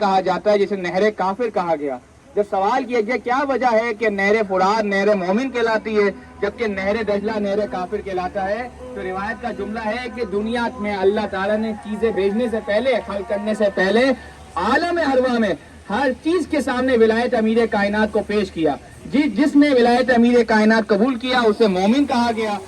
کہا جاتا ہے جسے نہر کافر کہا گیا. جب سوال کیا گیا کیا وجہ ہے کہ نہر فرات نہر مومن کہلاتی ہے جبکہ نہر دجلہ نہر کافر کہلاتا ہے، تو روایت کا جملہ ہے کہ دنیا میں اللہ تعالیٰ نے چیزیں بھیجنے سے پہلے، خلق کرنے سے پہلے عالم ارواح میں ہر چیز کے سامنے ولایت امیر کائنات کو پیش کیا. جس نے ولایت امیر کائنات قبول کیا اسے مومن کہا گیا،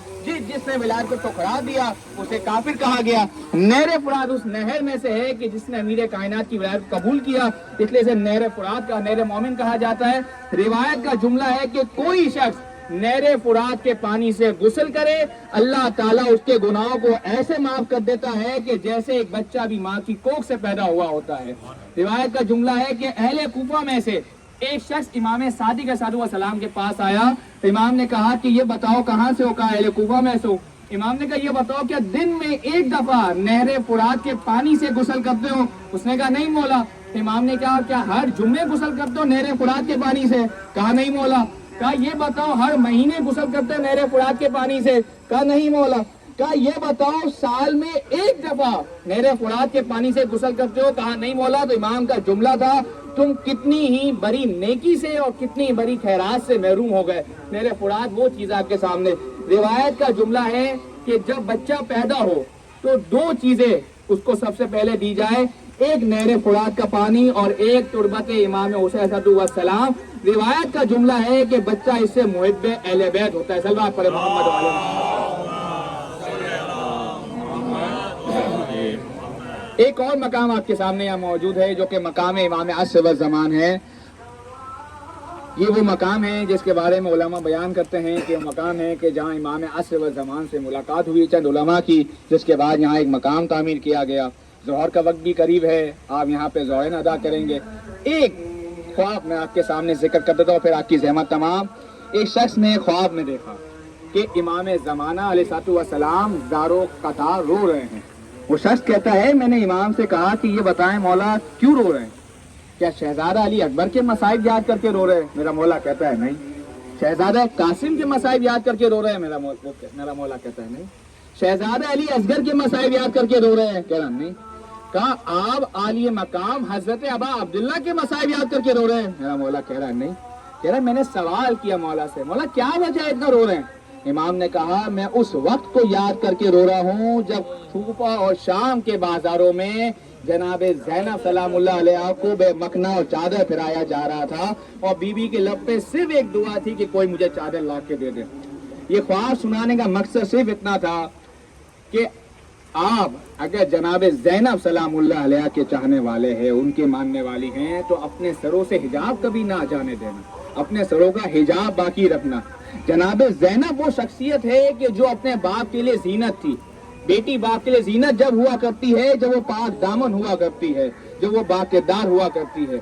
جس نے ولایت کو ٹھکرا دیا اسے کافر کہا گیا. نہر فرات اس نہر میں سے ہے کہ جس نے امیر کائنات کی ولایت قبول کیا، اس لیے اسے نہر فرات کا نہر مومن کہا جاتا ہے. روایت کا جملہ ہے کہ کوئی شخص نہر فرات کے پانی سے غسل کرے، اللہ تعالیٰ اس کے گناہوں کو ایسے معاف کر دیتا ہے کہ جیسے ایک بچہ بھی ماں کی کوکھ سے پیدا ہوا ہوتا ہے. روایت کا جملہ ہے کہ اہل کوفہ میں سے ایک شخص امام صادق علیہ السلام کے پاس آیا. امام نے کہا کہ یہ بتاؤ کہاں سے ہو؟ کہا اہل کوفہ میں سے ہو. امام نے کہا یہ بتاؤ کیا دن میں ایک دفعہ نہر فرات کے پانی سے غسل کرتے ہو؟ اس نے کہا نہیں مولا. امام نے کہا کیا ہر جمعے غسل کرتے ہو نہر فرات کے پانی سے؟ کہا نہیں مولا. کہا یہ بتاؤ ہر مہینے غسل کرتے ہو نہر فرات کے پانی سے؟ کہا نہیں مولا. کہا یہ بتاؤ سال میں ایک دفعہ نہر فرات کے پانی سے غسل کرتے ہو؟ کہا نہیں مولا. تو امام کا جملہ تھا تم کتنی ہی بڑی نیکی سے اور کتنی بڑی خیرات سے محروم ہو گئے. نہر فرات وہ چیز آپ کے سامنے. روایت کا جملہ ہے کہ جب بچہ پیدا ہو تو دو چیزیں اس کو سب سے پہلے دی جائے، ایک نہر فرات کا پانی اور ایک تربت امام حسین علیہ السلام. روایت کا جملہ ہے کہ بچہ اس سے محب اہل بیت ہوتا ہے. صلوات پڑھیں محمد علیہ. ایک اور مقام آپ کے سامنے یہاں موجود ہے جو کہ مقام امام عصر والزمان ہے. یہ وہ مقام ہے جس کے بارے میں علماء بیان کرتے ہیں کہ وہ مقام ہے کہ جہاں امام عصر والزمان سے ملاقات ہوئی چند علماء کی، جس کے بعد یہاں ایک مقام تعمیر کیا گیا. ظہر کا وقت بھی قریب ہے، آپ یہاں پہ ظہر ادا کریں گے. ایک خواب میں آپ کے سامنے ذکر کر دیتا ہوں پھر آپ کی زحمت تمام. ایک شخص نے خواب میں دیکھا کہ امام زمانہ علیہ السلام زارو قطار رو رہے ہیں. وہ شخص کہتا ہے میں نے امام سے کہا کہ یہ بتائیں مولا کیوں رو رہے ہیں؟ کیا شہزادہ علی اکبر کے مصائب یاد کر کے رو رہے ہیں؟ میرا مولا کہتا ہے نہیں. شہزادہ قاسم کے مصائب یاد کر کے رو رہے ہیں؟ میرا مولا کہتا ہے نہیں. شہزادہ علی اصغر کے مصائب یاد کر کے رو رہے ہیں؟ کہہ رہا نہیں. کہا آپ عالی مقام حضرت ابا عبداللہ کے مصائب یاد کر کے رو رہے ہیں؟ میرا مولا کہہ رہا ہے نہیں. کہہ رہا میں نے سوال کیا مولا سے مولا کیا وجہ ہے اتنا رو رہے ہیں؟ امام نے کہا میں اس وقت کو یاد کر کے رو رہا ہوں جب کوفہ اور شام کے بازاروں میں جناب زینب سلام اللہ علیہ کو بے مکنا اور چادر پھرایا جا رہا تھا اور بی بی کے لب پہ صرف ایک دعا تھی کہ کوئی مجھے چادر لا کے دے دے. یہ خواب سنانے کا مقصد صرف اتنا تھا کہ آپ اگر جناب زینب سلام اللہ علیہ کے چاہنے والے ہیں، ان کے ماننے والی ہیں، تو اپنے سروں سے حجاب کبھی نہ جانے دینا، اپنے سروں کا حجاب باقی رکھنا۔ جناب زینب وہ شخصیت ہے کہ جو اپنے باپ کے لیے زینت تھی۔ بیٹی باپ کے لیے زینت جب ہوا کرتی ہے جب وہ پاک دامن ہوا کرتی ہے، جب وہ باکردار ہوا کرتی ہے۔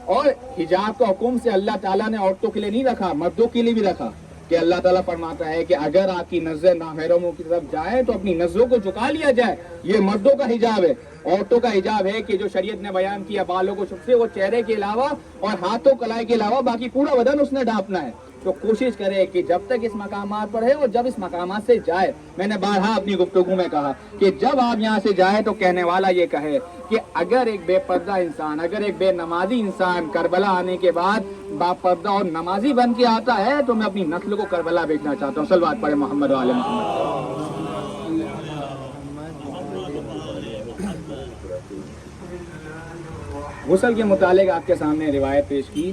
اور حجاب کا حکم سے اللہ تعالیٰ نے عورتوں کے لیے نہیں رکھا، مردوں کے لیے بھی رکھا، کہ اللہ تعالیٰ فرماتا ہے کہ اگر آپ کی نظر نامحرموں کی طرف جائے تو اپنی نظروں کو جھکا لیا جائے۔ یہ مردوں کا حجاب ہے۔ عورتوں کا حجاب ہے کہ جو شریعت نے بیان کیا، بالوں کو چھپ سے وہ چہرے کے علاوہ اور ہاتھوں کلائی کے علاوہ باقی پورا بدن اس نے ڈھانپنا ہے۔ تو کوشش کرے کہ جب تک اس مقامات پر ہے اور جب اس مقامات سے جائے، میں نے بارہا اپنی گفتگو میں کہا کہ جب آپ یہاں سے جائے تو کہنے والا یہ کہے کہ اگر ایک بے پردہ انسان، اگر ایک بے نمازی انسان کربلا آنے کے بعد با پردہ اور نمازی بن کے آتا ہے تو میں اپنی نسل کو کربلا بھیجنا چاہتا ہوں۔ صلوات پڑھے محمد و آل محمد۔ غسل کے متعلق آپ کے سامنے روایت پیش کی۔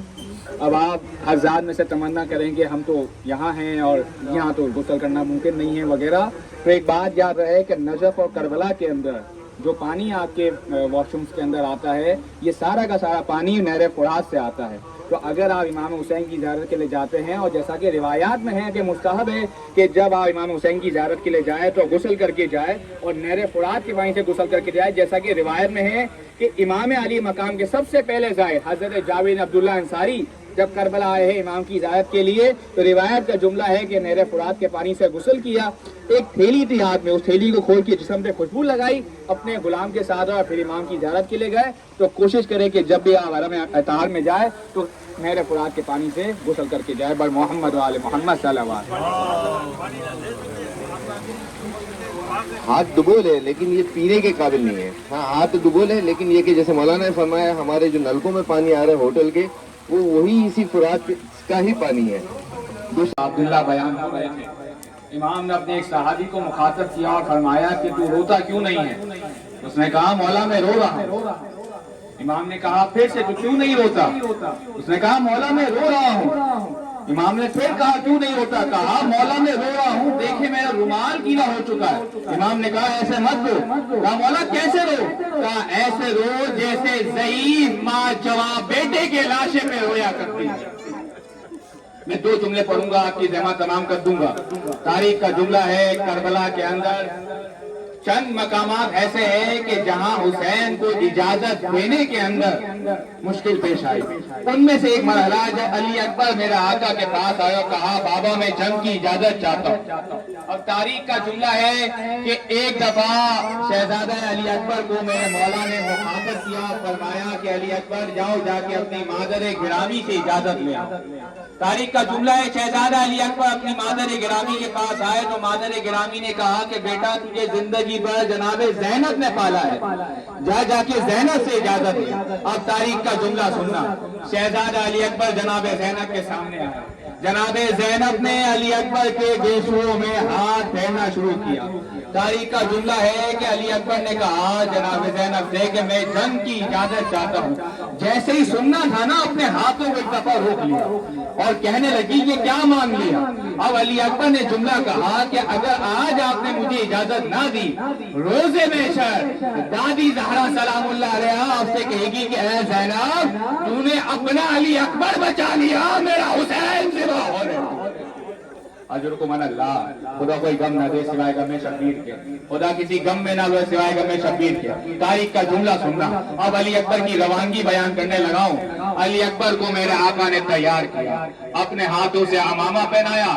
اب آپ حضرات میں سے تمنا کریں کہ ہم تو یہاں ہیں اور یہاں تو غسل کرنا ممکن نہیں ہے وغیرہ، تو ایک بات یاد رہے کہ نجف اور کربلا کے اندر جو پانی آپ کے واش رومز کے اندر آتا ہے، یہ سارا کا سارا پانی نہر فرات سے آتا ہے۔ تو اگر آپ امام حسین کی زیارت کے لیے جاتے ہیں، اور جیسا کہ روایات میں ہے کہ مستحب ہے کہ جب آپ امام حسین کی زیارت کے لیے جائیں تو غسل کر کے جائے اور نہر فرات کے پانی سے غسل کر کے جائے، جیسا کہ روایت میں ہے کہ امام علی مقام کے سب سے پہلے زائر حضرت جابر عبداللہ انصاری جب کربلا آئے ہیں امام کی زیارت کے لیے، تو روایت کا جملہ ہے کہ نہر فرات کے پانی سے غسل کیا، ایک تھیلی تھی ہاتھ میں، اس تھیلی کو کھول کے جسم پہ خوشبو لگائی اپنے غلام کے ساتھ اور پھر امام کی زیارت کے لیے گئے۔ تو کوشش کرے کہ جب بھی آپ حرم اطہار میں جائے تو نہر فرات کے پانی سے غسل کر کے جائے۔ بر محمد و آل محمد صلی اللہ علیہ وسلم۔ ہاتھ ڈبول ہے لیکن یہ پینے کے قابل نہیں ہے۔ ہاں ہاتھ ڈبول ہے لیکن یہ کہ جیسے مولانا نے فرمایا ہمارے جو نلکوں میں پانی آ رہا ہے ہوٹل کے، وہ وہی اسی فرات کا ہی پانی ہے۔ عبداللہ بیان ہو رہے تھے، امام نے اپنے ایک صحابی کو مخاطب کیا اور فرمایا کہ تو روتا کیوں نہیں ہے؟ اس نے کہا مولا میں رو رہا ہوں۔ امام نے کہا پھر سے تو کیوں نہیں روتا؟ اس نے کہا مولا میں رو رہا ہوں۔ امام نے پھر کہا کیوں نہیں روتا؟ کہا مولا میں رو رہا ہوں، دیکھیں میرا رومال گیلا ہو چکا ہے۔ امام نے کہا ایسے مت رو۔ کہا مولا کیسے رو؟ کہا ایسے رو جیسے ضعیف ماں جوان بیٹے کے لاشے پہ رویا کرتی ہے۔ میں دو جملے پڑھوں گا، آپ کی ذمہ تمام کر دوں گا۔ تاریخ کا جملہ ہے کربلا کے اندر چند مقامات ایسے ہیں کہ جہاں حسین کو اجازت دینے کے اندر مشکل پیش آئی۔ ان میں سے ایک مرحلہ جب علی اکبر میرے آقا کے پاس آیا اور کہا بابا میں جنگ کی اجازت چاہتا ہوں۔ اب تاریخ کا جملہ ہے کہ ایک دفعہ شہزادہ علی اکبر کو میرے مولا نے مخاطب کیا، فرمایا کہ علی اکبر جاؤ جا کے اپنی مادر گرامی سے اجازت لے آؤ۔ تاریخ کا جملہ ہے شہزادہ علی اکبر اپنی مادر گرامی کے پاس آئے تو مادر گرامی نے کہا کہ بیٹا تجھے زندگی پر جناب زینب نے پالا ہے، جا کے زینب سے اجازت لے۔ اب تاریخ کا جملہ سننا، شہزادہ علی اکبر جناب زینب کے سامنے آئے، جناب زینب نے علی اکبر کے گیسوؤں میں ہاتھ پھیرنا شروع کیا۔ تاریخ کا جملہ ہے کہ علی اکبر نے کہا جناب زینب سے کہ میں جنگ کی اجازت چاہتا ہوں۔ جیسے ہی سننا تھا نا اپنے ہاتھوں کو ایک دفعہ روک لیا اور کہنے لگی کہ کیا مانگ لیا؟ اب علی اکبر نے جملہ کہا کہ اگر آج آپ نے مجھے اجازت نہ دی، روزے محشر دادی زہرا سلام اللہ علیہا آپ سے کہے گی کہ اے زینب تو نے اپنا علی اکبر بچا لیا، میرا حسین ذبح ہو رہا۔ اجرکم من اللہ، خدا کوئی غم نہ دے سوائے غم شبیر کے، خدا کسی غم میں نہ لوے سوائے غم شبیر کے۔ تاریخ کا جملہ سننا، اب علی اکبر کی روانگی بیان کرنے لگاؤں۔ علی اکبر کو میرے آقا نے تیار کیا، اپنے ہاتھوں سے عمامہ پہنایا،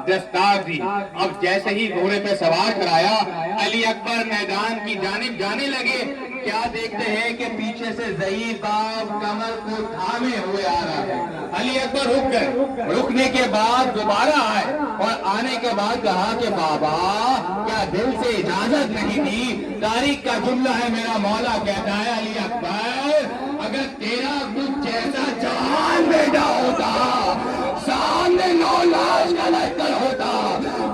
دستار دی۔ اب جیسے ہی گھوڑے پہ سوار کرایا، علی اکبر میدان کی جانب جانے لگے، کیا دیکھتے ہیں کہ پیچھے سے ضعیف باپ کمر کو تھامے ہوئے آ رہا ہے۔ علی اکبر رک گئے، رکنے کے بعد دوبارہ آئے اور آنے کے بعد کہا کہ بابا کیا دل سے اجازت نہیں دی؟ تاریخ کا جملہ ہے میرا مولا کہتا ہے علی اکبر اگر تیرا کچھ جیسا جوان بیٹا ہوتا، سامنے 9 لاش کا لشکر ہوتا،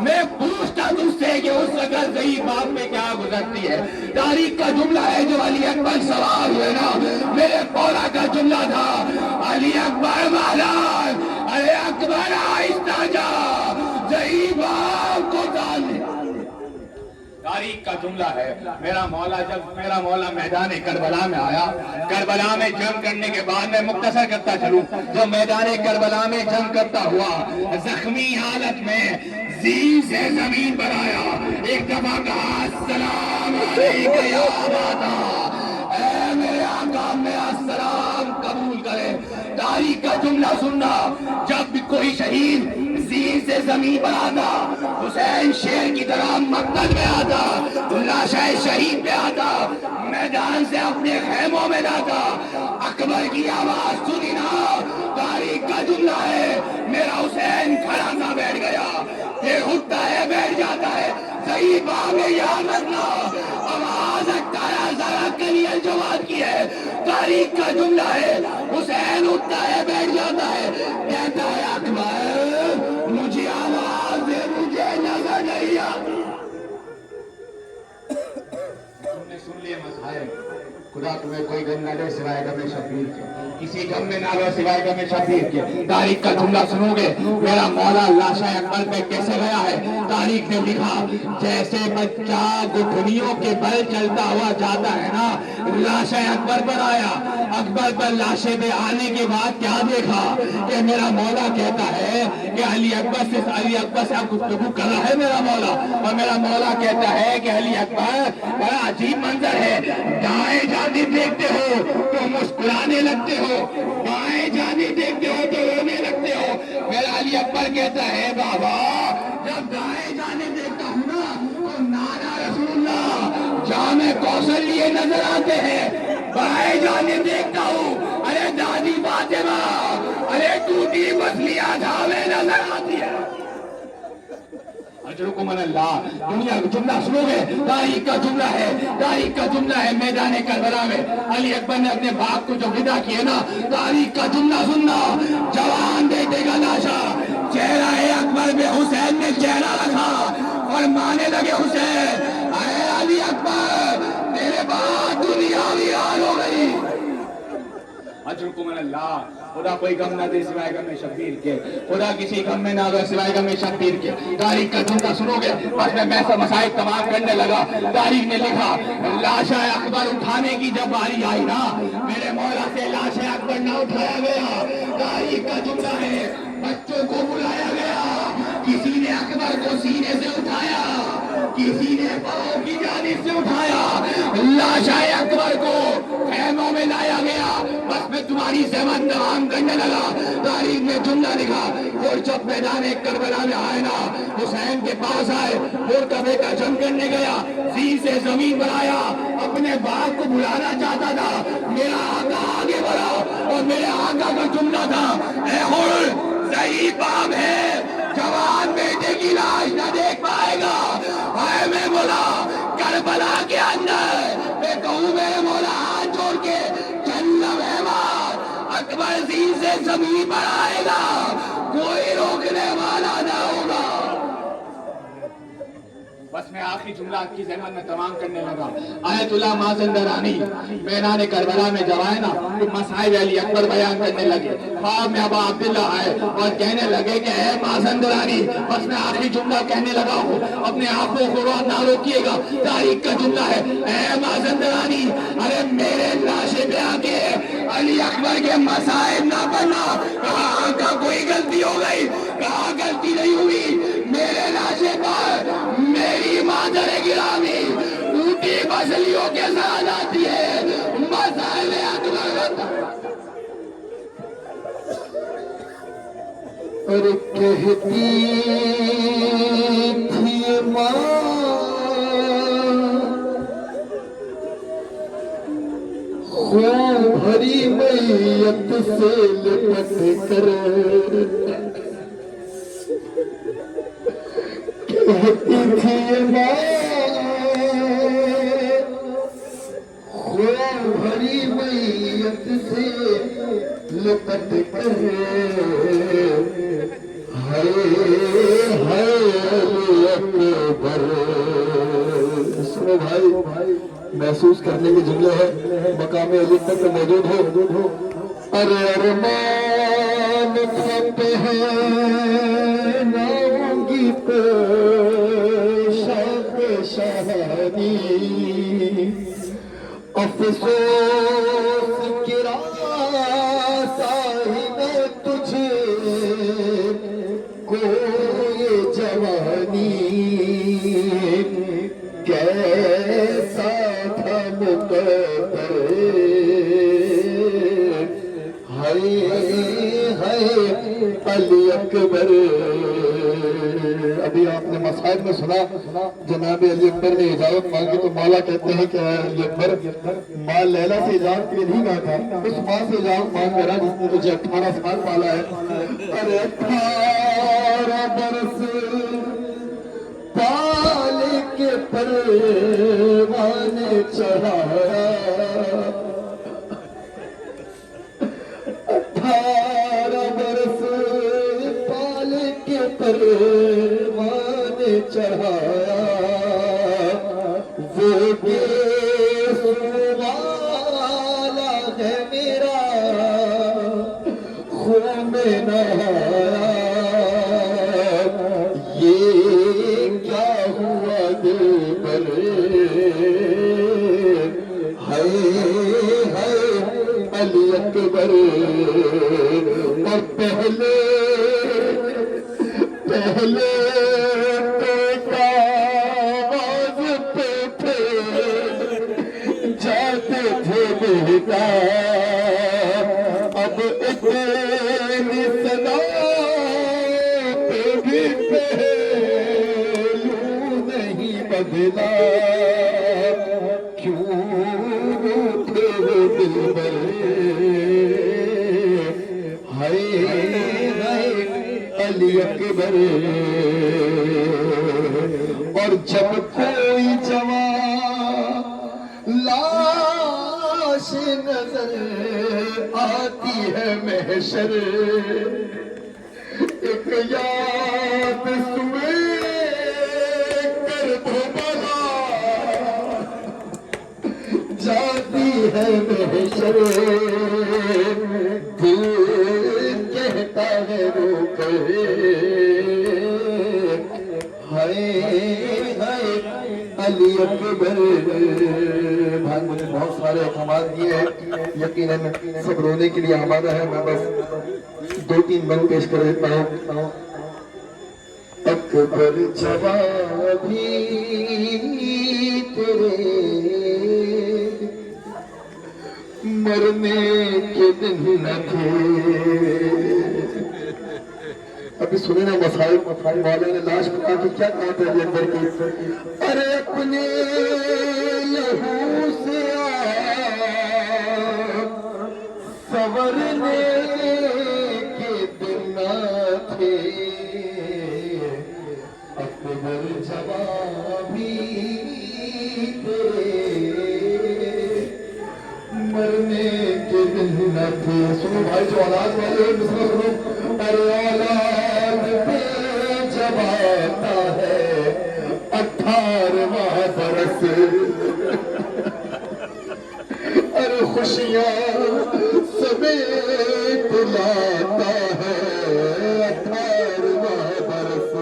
میں پوچھتا تجھ سے کہ اس وقت ضعیف باپ پہ کیا گزرتی ہے۔ تاریخ کا جملہ ہے جو علی اکبر سوار ہوئے نا، میرے پورا کا جملہ تھا علی اکبر مہلان، علی اکبر آہستہ جا، ضعیف باپ کو ڈال دے۔ تاریخ کا جملہ ہے میرا مولا میدان کربلا میں آیا. کربلا میں جنگ کرنے کے بعد میں مختصر کرتا چلوں جو میدان کربلا میں جنگ کرتا ہوا زخمی حالت میں زین سے زمین پر آیا. ایک دفعہ کہا السلام علیکم یا ابا، اے میرے آقا میرا السلام قبول کرے. تاریخ کا جملہ سننا، جب بھی کوئی شہید زین سے زمین پر آتا، حسین شیر کی طرح مقتل میں آتا، لاشیں شہید پہ آتا، میدان سے اپنے خیموں میں جاتا، اکبر کی آواز سنی نا. تاریخ کا جملہ ہے میرا حسین کھڑا نہ بیٹھ گیا، پھر اٹھتا ہے بیٹھ جاتا ہے. صحیح بات ہے، یاد رکھنا. آواز اٹھایا ذرا کلیل جواب کی ہے. تاریخ کا جملہ ہے حسین اٹھتا ہے بیٹھ جاتا ہے، کہتا ہے اکبر مجھے آواز دے، مجھے نظر نہیں آتی. تم نے سن لیے مذاہب. خدا تمہیں کوئی غم نہ دے سوائے غم شبیر کے، کسی غم میں نہ رہو سوائے غم شبیر کے. تاریخ کا جملہ سنو گے میرا مولا لاشیں اکبر پہ کیسے گیا ہے. تاریخ نے لکھا جیسے بچہ گٹھنیوں کے بل چلتا ہوا جاتا ہے نا، لاشیں اکبر پر آیا. اکبر پر لاشیں پہ آنے کے بعد کیا دیکھا کہ میرا مولا کہتا ہے کہ علی اکبر سے اب گفتگو کر رہا ہے میرا مولا، اور میرا مولا کہتا ہے کہ علی اکبر بڑا عجیب منظر ہے. دائیں جانب دیکھتے ہو تو مسکرانے لگتے ہو، بائیں جانب دیکھتے ہو تو رونے لگتے ہو. میرا علی اکبر کہتا ہے بابا جب دائیں جانب دیکھتا ہوں نا تو نانا رسول اللہ جامع کوثر لیے نظر آتے ہیں، بائیں جانب دیکھتا ہوں ارے دادی فاطمہ ارے ٹوٹی مچھلیاں جھاوے نظر آتی ہے. اجرکم اللہ. دنیا کا جملہ سنو گے تاریخ کا جملہ ہے. تاریخ کا جملہ ہے میدان کربلا میں علی اکبر نے اپنے باپ کو جو ودا کیے نا. تاریخ کا جملہ سننا، جوان بیٹے کا لاشا چہرہ اکبر میں حسین نے چہرہ رکھا اور مانے لگے حسین اے علی اکبر تیرے بعد دنیا ویران ہو گئی. اجرکم اللہ. خدا کوئی غم نہ دے سوائے غم شبیر کے، خدا کسی غم میں نہ دے سوائے غم شبیر کے. تاریخ کا جملہ سنو گے بس میں سب مسائل تمام کرنے لگا. تاریخ نے لکھا لاشیں اکبر اٹھانے کی جب باری آئی نا، میرے مولا سے لاشیں اکبر نہ اٹھایا گیا. تاریخ کا جملہ ہے بچوں کو بلایا گیا، کسی نے اکبر کو سینے سے اٹھایا، کسی نے پاؤں کی جانب سے اٹھایا، لاشیں اکبر کو خیموں میں لایا گیا. بس میں تمہاری زحمت تمام کرنے لگا. تاریخ میں جملہ لکھا اور جب میدان کربلا میں آئے نا حسین کے پاس آئے، وہ کبھی کا جنگ کرنے گیا، زین سے زمین پر آیا، اپنے باپ کو بلانا چاہتا تھا. میرا آقا آگے بڑھا اور میرے آقا کا جملہ تھا اے خل صحیح باپ ہے جوان بیٹے کی لاش نہ دیکھ پائے گا. اے میں بولا کربلا کے اندر میں کہوں میرے مولا ہاتھ جوڑ کے اکبر زین سے زمین پر آئے گا، کوئی روکنے والا نہ ہوگا. بس میں آخری جملہ کی زحمت میں تمام کرنے لگا. آیت اللہ مازندرانی میدان کربلا میں جب آئے نا تو مسائل علی اکبر بیان کرنے لگے. خواب میں ابا عبداللہ آئے اور کہنے لگے کہ اے مازندرانی بس میں آخری جملہ کہنے لگا ہوں، اپنے آپ کو نہ روکیے گا. تاریخ کا جملہ ہے اے مازندرانی ارے میرے لاشے پہ آ کے علی اکبر کے مسائل نہ پڑھنا. کہاں کا کوئی غلطی ہو گئی، کہاں غلطی نہیں ہوئی. میرے لاشے پر میری مادر گرامی ٹوٹی مچھلیوں کے ساتھ آتی ہے. مسائل اکبر اور کہتی تھی ماں خون بھری میت سے لپٹ کر، کہتی تھی ماں خون بھری میت سے لپٹ کر، سنو بھائی محسوس کرنے کے جملے ہیں، مقام علی تک موجود ہو. ارے ارمان کھپے ہیں ناؤں گی تو شاہ افسوس گرا صاحب تجھے کو یہ جوانی کیسا تھا مقدر ہائے ہائے علی اکبر. ابھی آپ نے مصائب میں سنا جناب علی اکبر نے اجازت مانگی تو مولا کہتے ہیں کہ علی اکبر ماں لیلا سے اجازت کے نہیں کہا تھا, اس ماں سے اجازت مانگ کر جس نے تجھے 18 سال پالا ہے. ارے 18 برس پال کے پروان چڑھایا, 18 برس پال کے پروان چڑھایا, وہ والا ہے میرا خون میں نہایا. یہ کیا ہوا دل پر ہائے ہائے علی اکبر. اور پہلے آواز پہ تھے جاتے تھے بیٹا, اب اتنی صدا پہ بھی پہلو نہیں بدلا, کیوں روٹے وہ دلبر ہائے ہائے علی اکبر. اور جب کوئی جوان لاش نظر آتی ہے محشر, ایک یاد سوئے کر دوبارہ جاتی ہے محشر, دل کہتا ہے رو کر ہائے ہائے علی اکبر. بھائی مجھے بہت سارے احکامات دیے ہیں, یقیناً سب رونے کے لیے آمادہ ہے, میں بس 2-3 بند پیش کر دیتا ہوں. اکبر جوابی تیرے مرنے کے دن نہ تھے. ابھی سنے نا مسائل والے نے لاش پکا کے کیا کہا تھا علی اکبر کی, ارے اپنے لہو سے سورنے کے دن نہ تھے. اکبر جوابی مرنے کے دن نہ تھے. سنو بھائی جو اولاد والے ہیں مصرع سنو, ارے اولاد پہ جب آتا ہے 18واں برس, ارے خوشیاں سمیت لاتا ہے 18واں برس.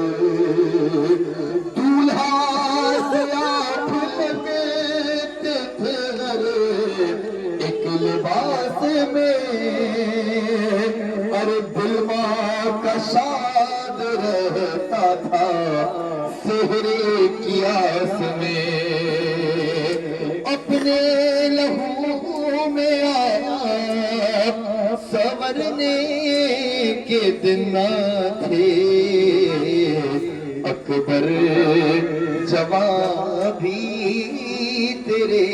دولہا سے آپ لگتے تھے ہر ایک لباس میں, ارے دل ماں کا شاد رہتا تھا سہرے کی آس میں. اپنے لہو میں آیا سورنے کے دن نہ تھے. اکبر جوان بھی تیرے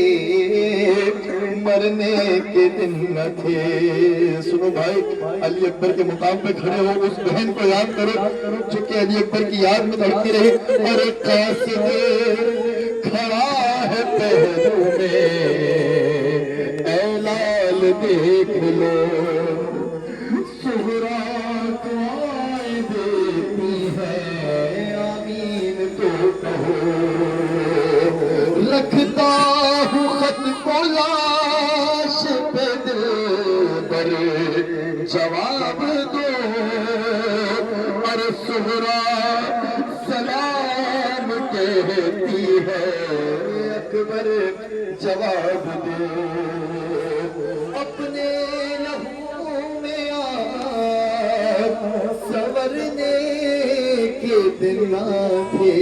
مرنے کے دن نہ تھے. سنو بھائی علی اکبر کے مقام پہ کھڑے ہو, اس بہن کو یاد کرو جو کہ علی اکبر کی یاد میں تڑپتی رہی. اور ایک قاصد کھڑا ہے پہلو میں, اے لال دیکھ لو سہرا دعائیں دیتی ہے, آمین تو کہو. لکھتا ہوں خط کو لاش پہ دل پر جواب دو, اور سہرا سلام کہتی ہے اکبر جواب دے اپنے لہو میں آگ سنورنے کے دن نہ تھے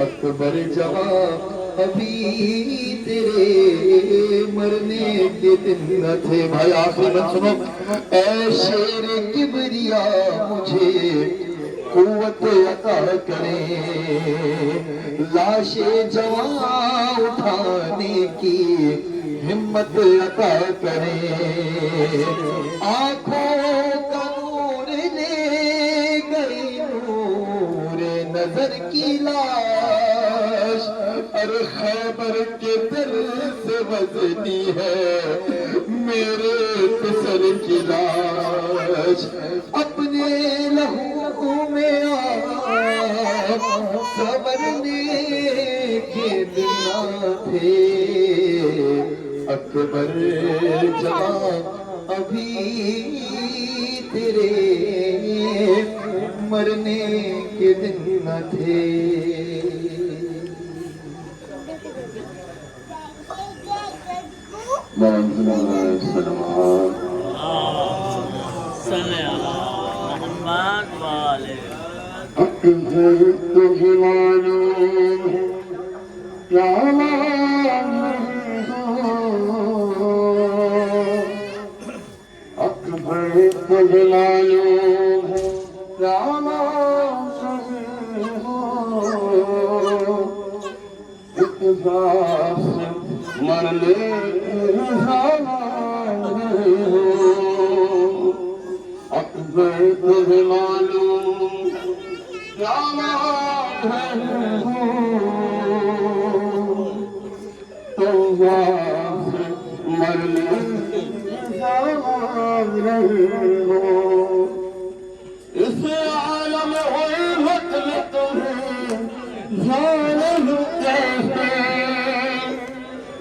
اکبر جواب ابھی تیرے مرنے کے دن نہ تھے. بھائی آخری بات سنو. اے شیر کبریا مجھے قوت عطا کرے لاش جوان اٹھانے کی ہمت عطا کرے آنکھوں کا نور لے گئی نور نظر کی لاش اور خیبر کے دل سے وزنی ہے میرے پسر کی لاش اپنے لہو میں آگ سنورنے کے دن تھے اکبر جوان ابھی تیرے مرنے کے دن نہ تھے. محمد والے اکبر تجھے معلوم ہے کیا اکبر تجھے معلوم ہے کیا اتفاق سے مرنے اکبر تجھے معلوم کیا مرنے اس عالم غیبت میں تمہیں ظالم کیسے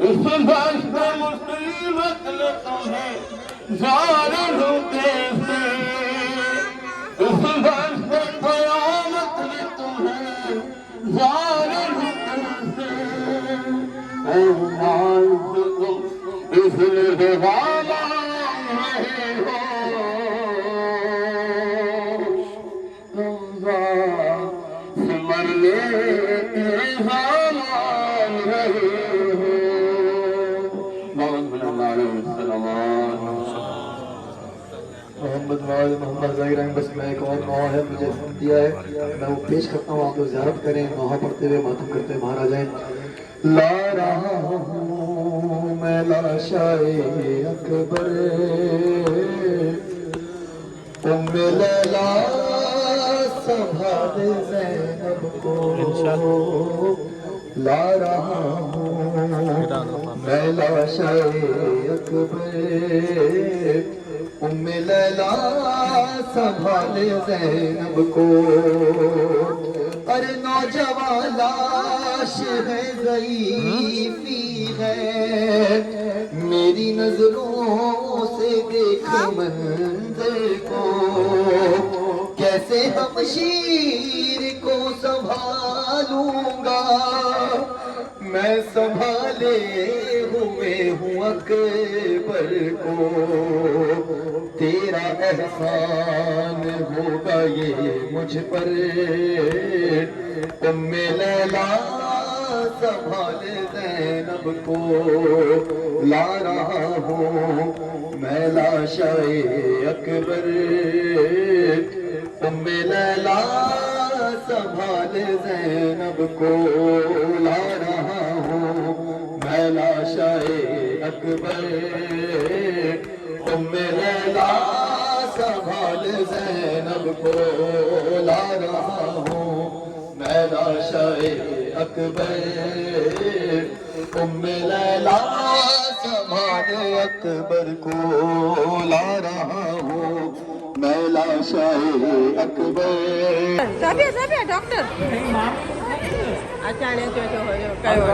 اس بخت مصیبت میں تمہیں ظالم کیسے اس بخت قیامت میں تمہیں ظالم کیسے اے ناز تم اس لبغالا نہیں ہو مرنے حالان رہے ہو. محمد وعد محمد ظاہر بس میں ایک اور نوحہ ہے مجھے حکم دیا ہے میں وہ پیش کرتا ہوں آپ لوگ زیارت کریں نوحہ پڑھتے ہوئے ماتم کرتے ہوئے باہر آ جائیں. لا رہا ہوں میں لاشائے اکبر ام لیلا سنبھال زینب کو لا رہا ہوں میں لاشائے اکبر ام لیلا سنبھال زینب کو. ارے نوجوان لاش ہے ضعیفی ہے میری نظروں سے دیکھ منظر کو کیسے ہم شیر کو سنبھالوں گا میں سنبھالے ہوئے ہوں اکبر کو تیرا احسان ہوگا یہ مجھ پر ام لیلا سنبھال زینب کو لا رہا ہوں میں لاشائے اکبر ام لیلا سنبھال زینب کو لا رہا ہوں میں لاشائے اکبر ام لیلا سنبھال زینب کو لا رہا ہوں میں لاشائے اکبر ام لیلا سنبھال اکبر کو لا رہا ہوں میں لاشائے اکبر. Saya dokter. Acara yang cocok kayak.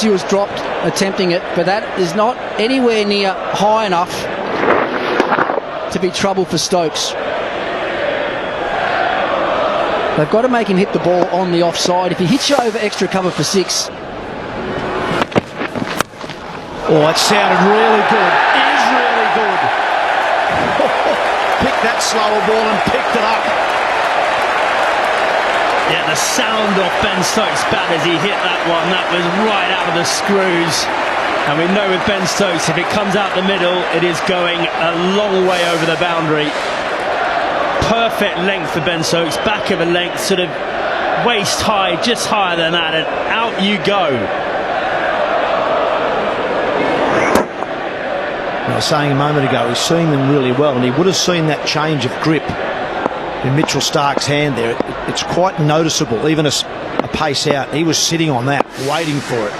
He was dropped attempting it, but that is not anywhere near high enough to be trouble for Stokes. They've got to make him hit the ball on the offside. If he hits you over extra cover for 6. Oh, that sounded really good. It is really good. Picked that slower ball and picked it up. Yeah, the sound of Ben Stokes' bat as he hit that one, that was right out of the screws. And we know with Ben Stokes, if it comes out the middle, it is going a long way over the boundary. Perfect length for Ben Stokes, back of a length, sort of waist high, just higher than that, and out you go. I was saying a moment ago, he's seeing them really well, and he would have seen that change of grip in Mitchell Stark's hand there. It's quite noticeable, even a pace out. He was sitting on that, waiting for it.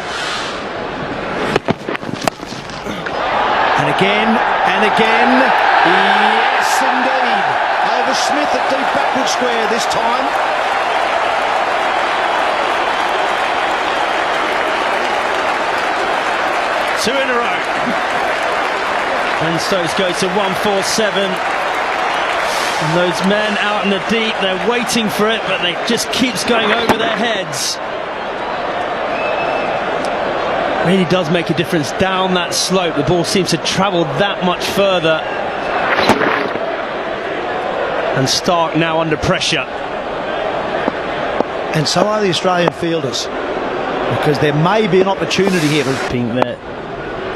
And again, yes indeed. Over Smith at deep backward square this time. Two in a row. And Stokes goes to 147. And those men out in the deep, they're waiting for it, but it just keeps going over their heads. Really does make a difference down that slope. The ball seems to travel that much further. And Stark now under pressure. And so are the Australian fielders, because there may be an opportunity here. Being there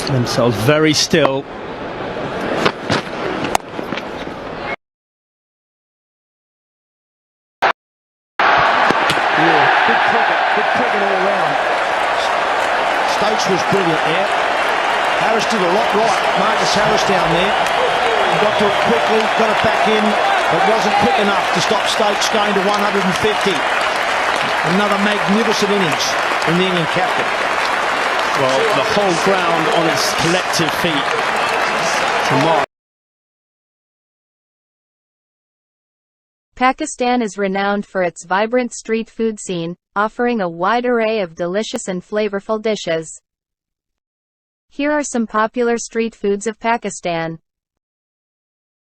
themselves very still. Good cricket all round. Stokes was brilliant there. Harris did a lot right. Marcus Harris down there. He got to it quickly, got it back in, but wasn't quick enough to stop Stokes going to 150. Another magnificent innings from the England captain. Well, the whole ground on its collective feet to mark. Pakistan is renowned for its vibrant street food scene, offering a wide array of delicious and flavorful dishes. Here are some popular street foods of Pakistan.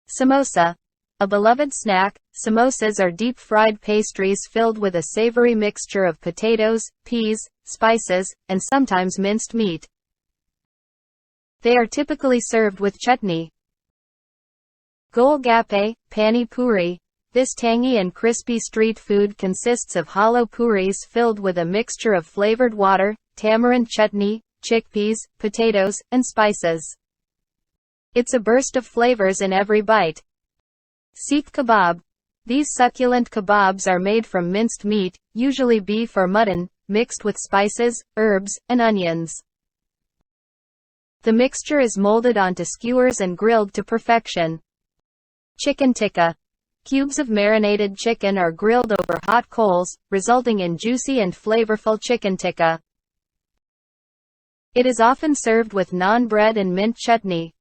Samosa. A beloved snack, samosas are deep-fried pastries filled with a savory mixture of potatoes, peas, spices, and sometimes minced meat. They are typically served with chutney. Golgappe, pani puri. This tangy and crispy street food consists of hollow puris filled with a mixture of flavored water, tamarind chutney, chickpeas, potatoes, and spices. It's a burst of flavors in every bite. Seekh kebab. These succulent kebabs are made from minced meat, usually beef or mutton, mixed with spices, herbs, and onions. The mixture is molded onto skewers and grilled to perfection. Chicken tikka. Cubes of marinated chicken are grilled over hot coals, resulting in juicy and flavorful chicken tikka. It is often served with naan bread and mint chutney.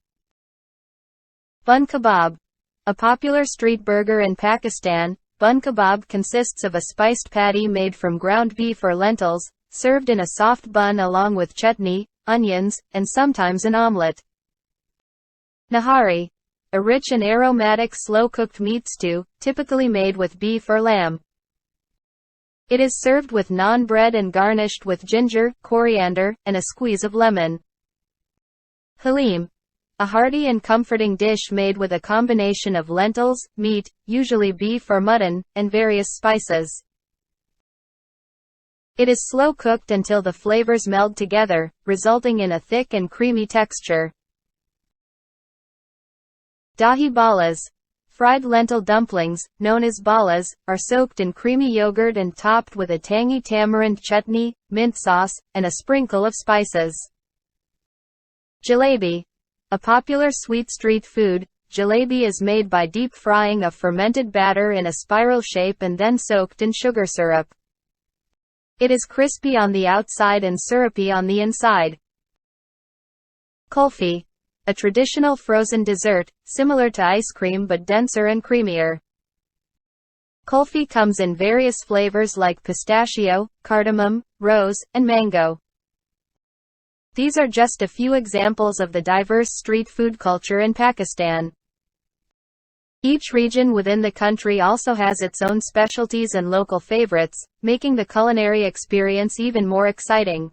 Bun kebab. A popular street burger in Pakistan, bun kebab consists of a spiced patty made from ground beef or lentils, served in a soft bun along with chutney, onions, and sometimes an omelette. Nahari. A rich and aromatic slow-cooked meat stew, typically made with beef or lamb. It is served with naan bread and garnished with ginger, coriander, and a squeeze of lemon. Halim. A hearty and comforting dish made with a combination of lentils, meat, usually beef or mutton, and various spices. It is slow-cooked until the flavors meld together, resulting in a thick and creamy texture. Dahi ballas. Fried lentil dumplings, known as ballas, are soaked in creamy yogurt and topped with a tangy tamarind chutney, mint sauce, and a sprinkle of spices. Jalebi. A popular sweet street food, jalebi is made by deep frying a fermented batter in a spiral shape and then soaked in sugar syrup. It is crispy on the outside and syrupy on the inside. Kulfi. A traditional frozen dessert, similar to ice cream but denser and creamier. Kulfi comes in various flavors like pistachio, cardamom, rose, and mango. These are just a few examples of the diverse street food culture in Pakistan. Each region within the country also has its own specialties and local favorites, making the culinary experience even more exciting.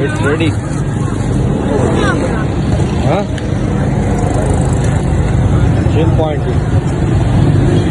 It's ready. Huh? Chill point.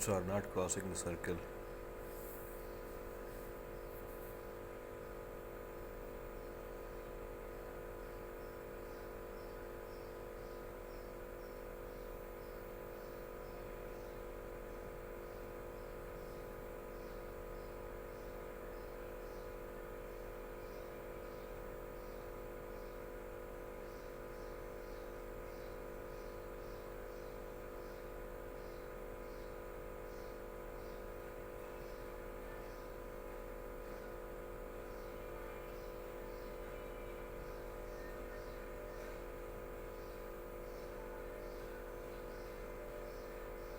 boats are not crossing the circle.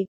1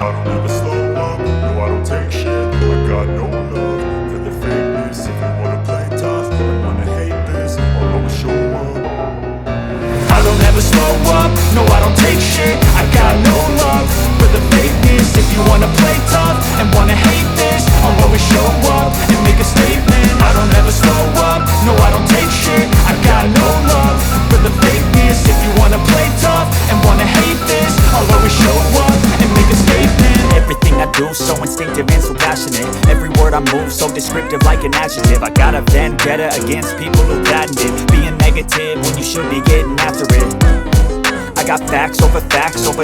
I don't ever slow up, no I don't take shit. I got no love for the fakeness. If you wanna play tough and wanna hate this, I'll always show up. I don't ever slow up, no I don't take shit. I got no love for the fakeness. If you wanna play tough and wanna hate this, I'll always show up and make a statement. I don't ever slow up, no I don't take shit. I got no love for the fakeness. If you wanna play tough and wanna hate this, I'll always show up and make a statement. Everything I do so instinctive and so passionate. Every word I move so descriptive like an adjective. I got a vendetta against people who patented being negative when you should be getting after it. I got facts over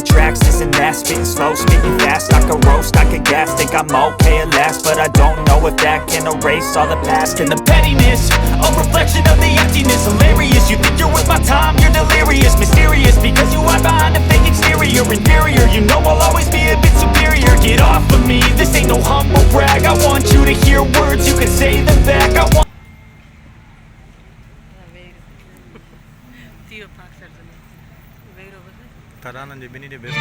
tracks, this and that. Spitting slow, spitting fast. I could roast, I could gas. Think I'm okay at last, but I don't know if that can erase all the past. And the pettiness, a reflection of the emptiness. Hilarious, you think you're worth my time, you're delirious. Mysterious, because you hide behind a fake exterior. Inferior, you know I'll always be a bit superior. Get off of me, this ain't no humble brag. I want you to hear words, you can say them back. I want తరానని చెప్పి నీ best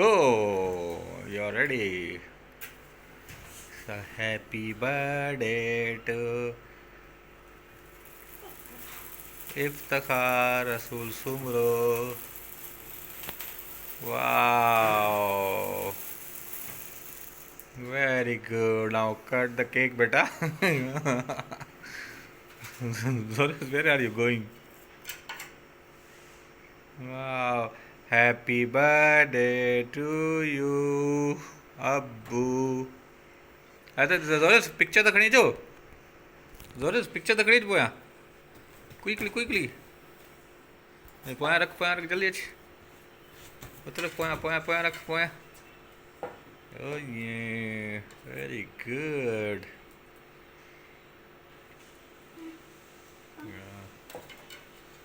go. You're ready. So happy birthday to Iftikhar Rasool Sumro. Wow. Very good. Now cut the cake, beta. Where are you going? Wow. Happy birthday to you, Abbu. Zoris, picture the khani jo. Zoris, picture the khani boya. Quickly. Poya rakh jaldi ach. Utre poya rakh poya. Oh yeah, very good.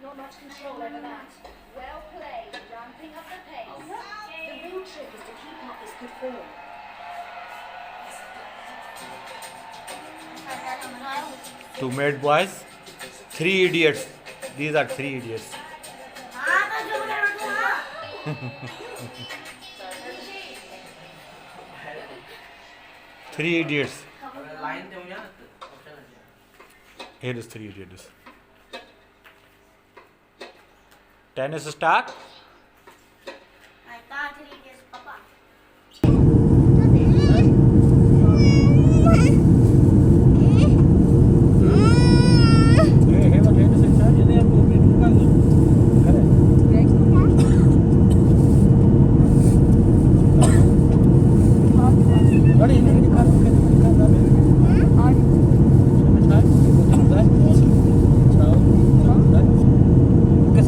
Not much control over that. Well played, ramping up the pace. The real trick is to keep up this good form. 2 mad boys, 3 idiots. These are 3 idiots. 3 idiots. Here is 3 idiots. Tennis start.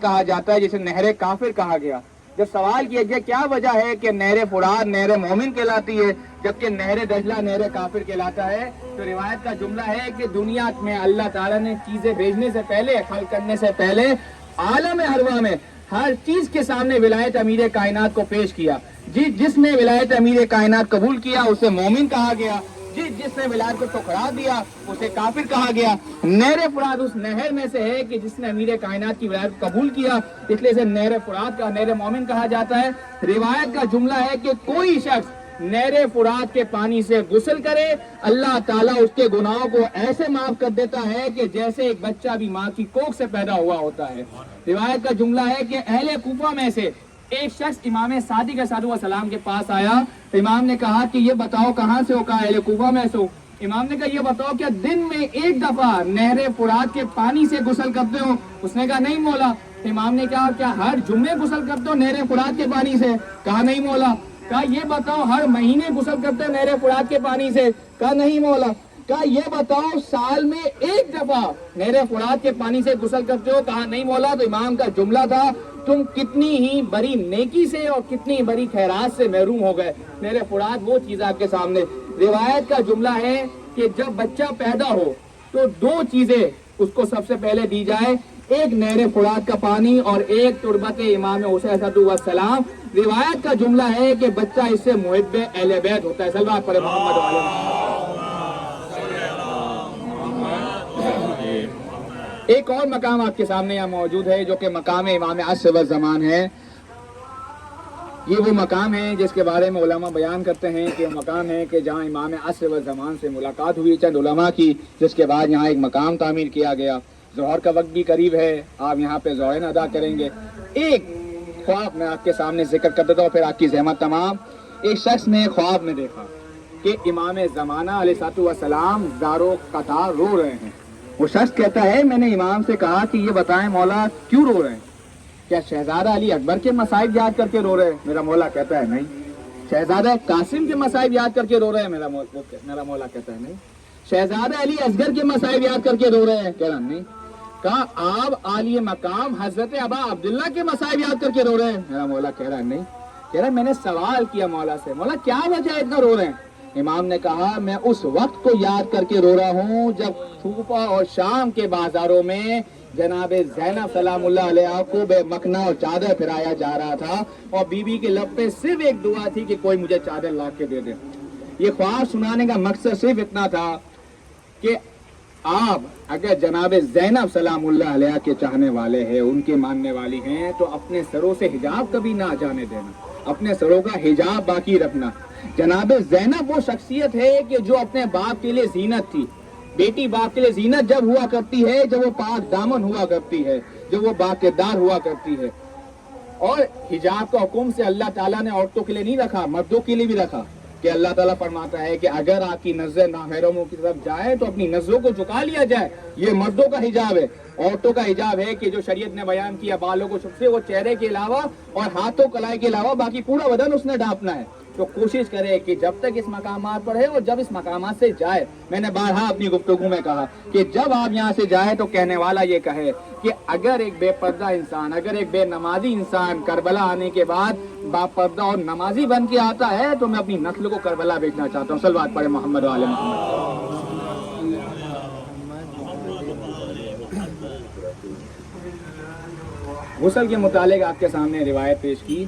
کہا جاتا ہے جسے نہر کافر کہا گیا. جب سوال کیا گیا کیا وجہ ہے کہ نہر فرات نہر مومن کہلاتی ہے جبکہ نہر دجلہ نہر کافر کہلاتا ہے, تو روایت کا جملہ ہے کہ دنیا میں اللہ تعالیٰ نے چیزیں بھیجنے سے پہلے, خلق کرنے سے پہلے عالم ارواح میں ہر چیز کے سامنے ولایت امیر کائنات کو پیش کیا. جس نے ولایت امیر کائنات قبول کیا اسے مومن کہا گیا, جس نے ولایت کو ٹھکرا دیا اسے کافر کہا گیا. نہر فرات اس نہر میں سے ہے کہ جس نے امیر کائنات کی ولایت قبول کیا, اس لیے اسے نہر فرات کا نہر مومن کہا جاتا ہے. روایت کا جملہ ہے کہ کوئی شخص نہر فرات کے پانی سے غسل کرے اللہ تعالیٰ اس کے گناہوں کو ایسے معاف کر دیتا ہے کہ جیسے ایک بچہ بھی ماں کی کوکھ سے پیدا ہوا ہوتا ہے. روایت کا جملہ ہے کہ اہل کوفہ میں سے ایک شخص امام صادق علیہ السلام کے پاس آیا. امام نے کہا کہ یہ بتاؤ کہاں سے ہو, کہا اہل کوفہ میں سے ہو. امام نے کہا یہ بتاؤ کیا دن میں ایک دفعہ نہر فرات کے پانی سے غسل کرتے ہو؟ اس نے کہا نہیں مولا. امام نے کہا کیا ہر جمعے غسل کرتے ہو نہر فرات کے پانی سے؟ کہا نہیں مولا. کہا یہ بتاؤ ہر مہینے غسل کرتے ہو نہر فرات کے پانی سے؟ کہا نہیں مولا. کہا یہ بتاؤ سال میں ایک دفعہ نہر فرات کے پانی سے غسل کرتے ہو؟ کہا نہیں مولا. تو امام کا جملہ تھا تم کتنی ہی بڑی نیکی سے اور کتنی بڑی خیرات سے محروم ہو گئے. نہر فرات وہ چیز آپ کے سامنے. روایت کا جملہ ہے کہ جب بچہ پیدا ہو تو دو چیزیں اس کو سب سے پہلے دی جائے, ایک نہر فرات کا پانی اور ایک تربت امام حسین علیہ السلام. روایت کا جملہ ہے کہ بچہ اس سے محب اہل بیت ہوتا ہے. صلوات پر محمد وعلی. ایک اور مقام آپ کے سامنے یہاں موجود ہے جو کہ مقام امام عصر والزمان ہے. یہ وہ مقام ہے جس کے بارے میں علماء بیان کرتے ہیں کہ وہ مقام ہے کہ جہاں امام عصر والزمان سے ملاقات ہوئی چند علماء کی, جس کے بعد یہاں ایک مقام تعمیر کیا گیا. ظہر کا وقت بھی قریب ہے, آپ یہاں پہ ظہر ادا کریں گے. ایک خواب میں آپ کے سامنے ذکر کر دیتا ہوں پھر آپ کی زحمت تمام. ایک شخص نے خواب میں دیکھا کہ امام زمانہ علیہ السلام زارو قطار رو رہے ہیں. وہ شخص کہتا ہے میں نے امام سے کہا کہ یہ بتائیں مولا کیوں رو رہے ہیں؟ کیا شہزادہ علی اکبر کے مصائب یاد کر کے رو رہے ہیں؟ میرا مولا کہتا ہے نہیں. شہزادہ قاسم کے مصائب یاد کر کے رو رہے ہیں؟ میرا مولا کہتا ہے نہیں. شہزادہ علی اصغر کے مصائب یاد کر کے رو رہے ہیں؟ کہہ رہا نہیں. کہا آپ عالی مقام حضرت ابا عبداللہ کے مصائب یاد کر کے رو رہے ہیں؟ میرا مولا کہہ رہا ہے نہیں. کہہ رہا میں نے سوال کیا مولا سے, مولا کیا وجہ ہے اتنا رو رہے ہیں؟ امام نے کہا میں اس وقت کو یاد کر کے رو رہا ہوں جب کوفہ اور شام کے بازاروں میں جناب زینب سلام اللہ علیہ کو بے مکنا اور چادر پھرایا جا رہا تھا اور بی بی کے لب پہ صرف ایک دعا تھی کہ کوئی مجھے چادر لا کے دے دے. یہ خواب سنانے کا مقصد صرف اتنا تھا کہ آپ اگر جناب زینب سلام اللہ علیہ کے چاہنے والے ہیں, ان کے ماننے والی ہیں, تو اپنے سروں سے حجاب کبھی نہ جانے دینا, اپنے سروں کا حجاب باقی رکھنا. جناب زینب وہ شخصیت ہے کہ جو اپنے باپ کے لیے زینت تھی. بیٹی باپ کے لیے زینت جب ہوا کرتی ہے جب وہ پاک دامن ہوا کرتی ہے, جب وہ باقیدار ہوا کرتی ہے. اور حجاب کا حکم سے اللہ تعالیٰ نے عورتوں کے لیے نہیں رکھا, مردوں کے لیے بھی رکھا. کہ اللہ تعالیٰ فرماتا ہے کہ اگر آپ کی نظر نامحرموں کی طرف جائے تو اپنی نظروں کو جھکا لیا جائے. یہ مردوں کا حجاب ہے. عورتوں کا حجاب ہے کہ جو شریعت نے بیان کیا بالوں کو چھپ سے وہ چہرے کے علاوہ اور ہاتھوں کلائی کے علاوہ باقی پورا بدن اس نے ڈھانپنا ہے. تو کوشش کرے کہ جب تک اس مقامات پر ہے اور جب اس مقامات سے جائے, میں نے بارہا اپنی گفتگو میں کہا کہ جب آپ یہاں سے جائے تو کہنے والا یہ کہے کہ اگر ایک بے پردہ انسان, اگر ایک بے نمازی انسان کربلا آنے کے بعد با پردہ اور نمازی بن کے آتا ہے تو میں اپنی نسل کو کربلا بھیجنا چاہتا ہوں. صلوات پڑھے محمد و آل محمد. غسل کے متعلق آپ کے سامنے روایت پیش کی.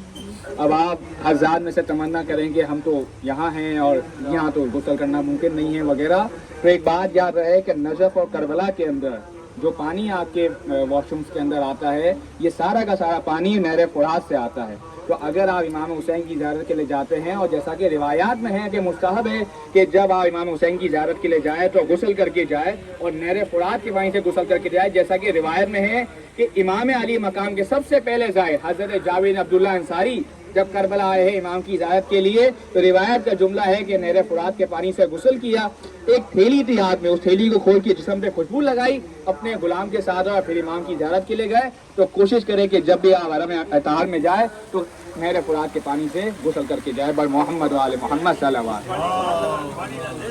اب آپ حضرات میں سے تمنا کریں کہ ہم تو یہاں ہیں اور یہاں تو غسل کرنا ممکن نہیں ہے وغیرہ. تو ایک بات یاد رہے کہ نجف اور کربلا کے اندر جو پانی آپ کے واش رومس کے اندر آتا ہے یہ سارا کا سارا پانی نہر فرات سے آتا ہے. تو اگر آپ امام حسین کی زیارت کے لیے جاتے ہیں, اور جیسا کہ روایات میں ہے کہ مستحب ہے کہ جب آپ امام حسین کی زیارت کے لیے جائیں تو غسل کر کے جائے اور نہر فرات کے پانی سے غسل کر کے جائے, جیسا کہ روایت میں ہے کہ امام علی مقام کے سب سے پہلے زائر حضرت جابر عبداللہ انصاری جب کربلا آئے ہیں امام کی زیارت کے لیے تو روایت کا جملہ ہے کہ نہر فرات کے پانی سے غسل کیا. ایک تھیلی تھی ہاتھ میں, اس تھیلی کو کھول کے جسم پہ خوشبو لگائی, اپنے غلام کے ساتھ اور پھر امام کی زیارت کے لیے گئے. تو کوشش کرے کہ جب بھی آپ حرم اطہار میں جائے تو نہر فرات کے پانی سے غسل کر کے جائے. بر محمد و آل محمد صلی اللہ علیہ وسلم.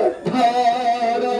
18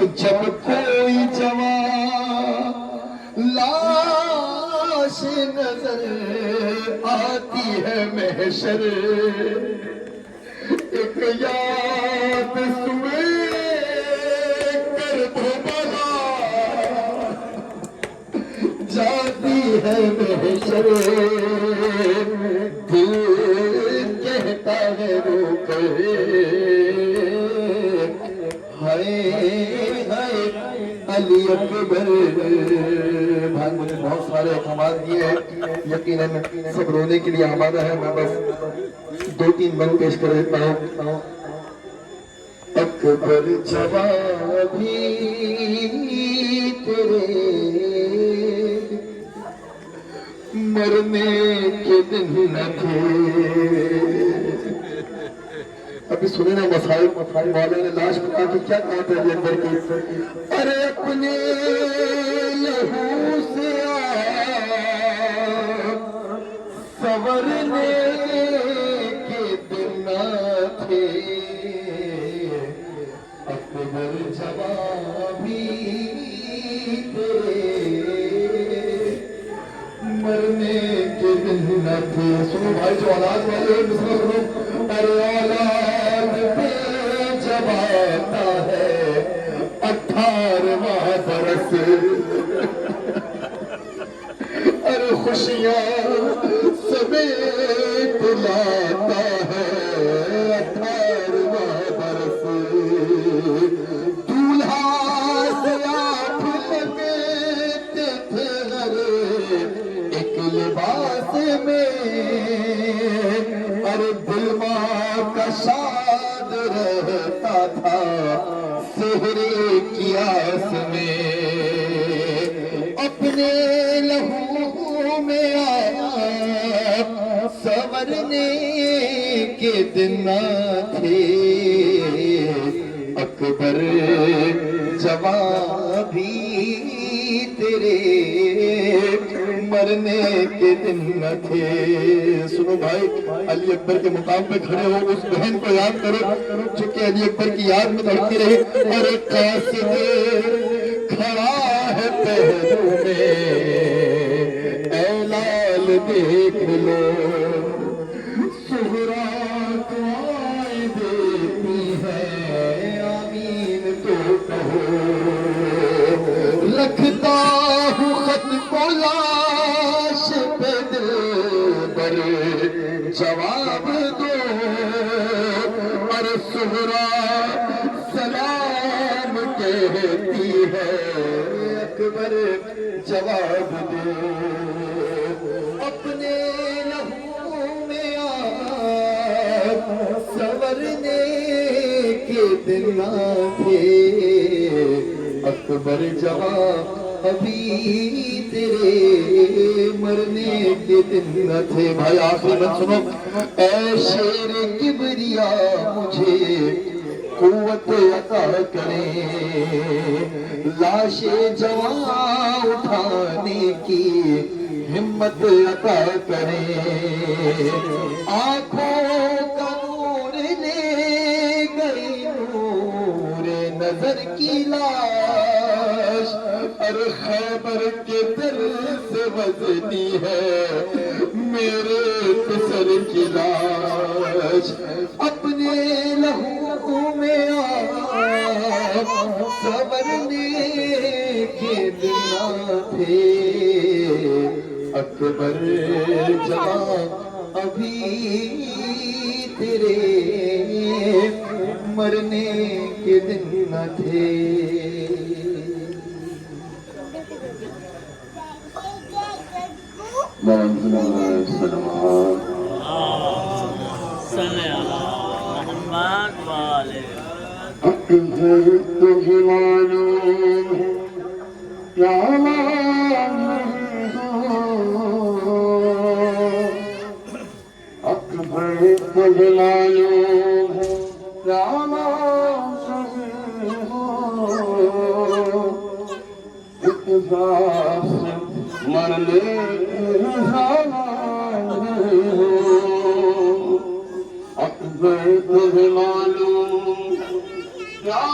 اور جب کوئی جوان لاش نظر آتی ہے محشر ایک یاد سوئے کر دو بلا جاتی ہے محشر دل کہتا ہے رو کر علی اکبر. بھائی مجھے بہت سارے احکامات دیے ہیں, یقیناً سب رونے کے لیے آمادہ ہے. میں بس 2-3 بند پیش کر دیتا ہوں. اکبر جوابی تیرے مرنے کے دن نہ تھے. ابھی سنے نا مسائل والے نے لاش پکا کے کیا کہا تھا علی اکبر کی, ارے اپنے لہو سے سورنے کے دن نہ تھے. اکبر جوابی تیرے مرنے کے دن نہ تھے. سنو بھائی جو اولاد والے سنو, ارے اولاد پہ جب آتا ہے 18واں برس, ارے خوشیاں سمیت لاتا ہے 18واں برس. دولہا سے آپ لگتے تھے ہر ایک لباس میں, ارے دل ماں کا شاد رہتا تھا سہرے کی آس میں. اپنے لہو میں آیا سورنے کے دن نہ تھے. اکبر جواب بھی تیرے مرنے کے دن نہ تھے. سنو بھائی, علی اکبر کے مقام پہ کھڑے ہو, اس بہن کو یاد کرو جو کہ علی اکبر کی یاد میں تڑپتی رہی. اور ایک قاصد کھڑا ہے پہلو میں, اے لال دیکھ لو سہرا دعائیں دیتی ہے, آمین تو کہو. لکھتا ہوں خط کو لاش پہ دل پر جواب دو, اور سہرا سلام کہتی ہے اکبر جواب دو. اپنے لہو میں آپ سورنے کے دن نہ تھے. اکبر جواب ابھی تیرے مرنے کے دن نہ تھے. بھائی آخری بات سنو, اے شیر کبریا مجھے قوت عطا کرے, لاش جوان اٹھانے کی ہمت عطا کرے. آنکھوں کا نور لے گئی نور نظر کی لاش, اور خیبر کے دل سے وزنی ہے میرے پسر کی لاش. اپنے لہو میں آپ سورنے کے دن تھے. اکبر جوان ابھی تیرے مرنے کے دن نہ تھے. تجھے معلوم ہے کیا اکبر, تجھے معلوم ہے کیا اتفاق سے مرنے اکبر, تجھے معلوم کیا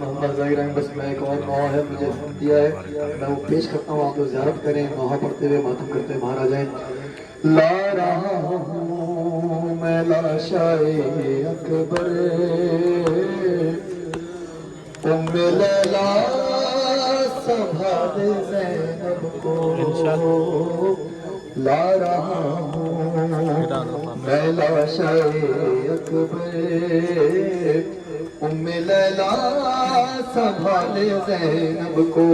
محمد ظاہر احمد بس میں ایک اور نوحہ ہے مجھے حکم دیا ہے میں وہ پیش کرتا ہوں آپ لوگ زیارت کریں نوحہ پڑھتے ہوئے ماتم کرتے ہوئے باہر آ جائیں لا رہا ہوں میں لاشائے اکبر ام لیلا سنبھال زینب کو لا رہا ہوں میں لاشائے اکبر ام لیلا سنبھال زینب کو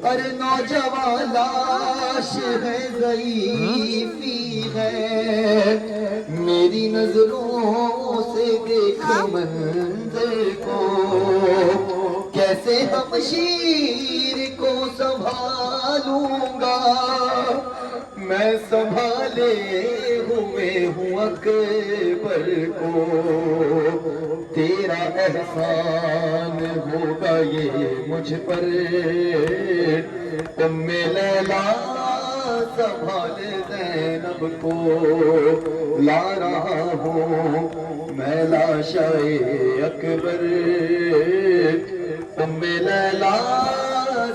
ارے نوجوان لاش ہے ضعیفی ہے میری نظروں سے دیکھے منظر کو کیسے ہم شیر کو سنبھالوں گا میں سنبھالے ہوئے ہوں اکبر کو تیرا احسان ہوگا یہ مجھ پر ام لیلا سنبھال زینب کو لا رہا ہوں میں لاشائے اکبر ام لیلا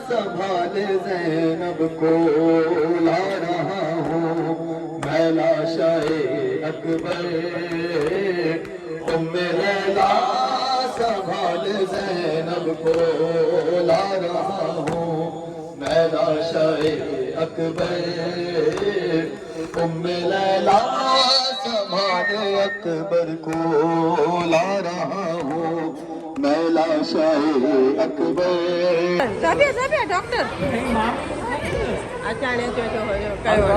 سنبھال زینب کو لا رہا ہوں میں لاشائے اکبر ام لیلا سنبھال زینب کو لا رہا ہوں میں لاشائے اکبر ام لیلا سنبھال اکبر کو لا رہا ہوں میں لاشائے اکبر Zabia, doctor. Acha ne cho hoyo kai ho.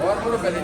اور بولو پہلے